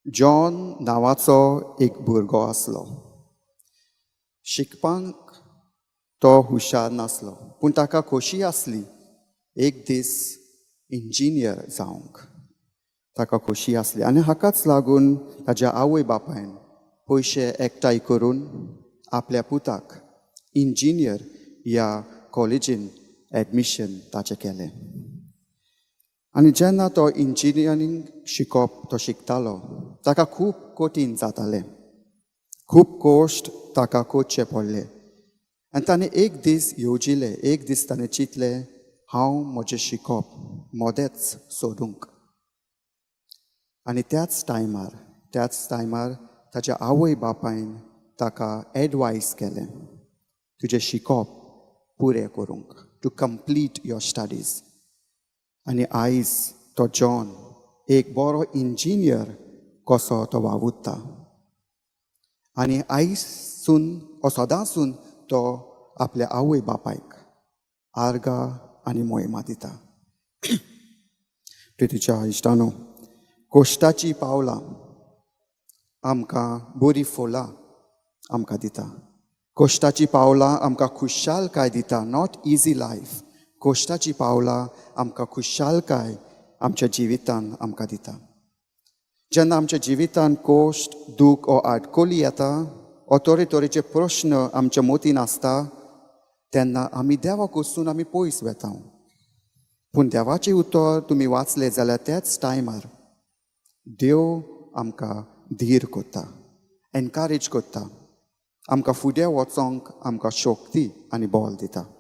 John नांवाचो एक भुरगो आसलो. शिकपाक तो हुशार नासलो, पूण ताका खोशी आसली एक दीस इंजिनियर जावंक. ताका खोशी आसली आनी हाकाच लागून ताच्या आवय बापायन पयशे एकठांय करून आपल्या पुताक इंजिनियर ह्या कॉलेजीन एडमिशन ताचें केलें. आनी जेन्ना तो इंजिनियरींग तो शिकतालो ताका खूब कठीण जातालें. खूब कोश्ट ताका करचे पडले. आनी ताणें एक दीस येवजिल्लें, एक दीस ताणें चिंतलें, हांव म्हजें शिकप मोदेंच सोडूंक. आनी त्याच टायमार ताच्या आवय बापायन ताका एडवायस केलें, तुजें शिकप पुरें करूंक, टू कंप्लीट योर स्टडीज. आनी आयज तो जॉन एक बरो इंजिनियर कसो तो वावुरता. आनी आयजसून ओ सदांसून तो आपल्या आवय बापायक आर्गां आनी मोहिमा दिता. प्रितीच्या इश्टानो, कोश्टाची पावलां आमकां बरीं फळां आमकां दिता. कोश्टाची पावलां आमकां खुशालकाय दिता. Not easy life. कोश्टाची पावलां आमकां खुशालकाय आमच्या जिवितान आमकां दिता. जेन्ना आमच्या जिवितान कोश्ट, दूख ओ आडकोली येता, ओ तरेतरेचे प्रश्न आमच्या मतीन आसता, तेन्ना आमी देवाक वचून आमी पयस वेता. पूण देवाचें उतर तुमी वाचलें जाल्यार त्याच टायमार देव आमकां धीर करता, एनकारेज करता, आमकां फुडें वचोंक आमकां शक्ती आनी बळ दिता.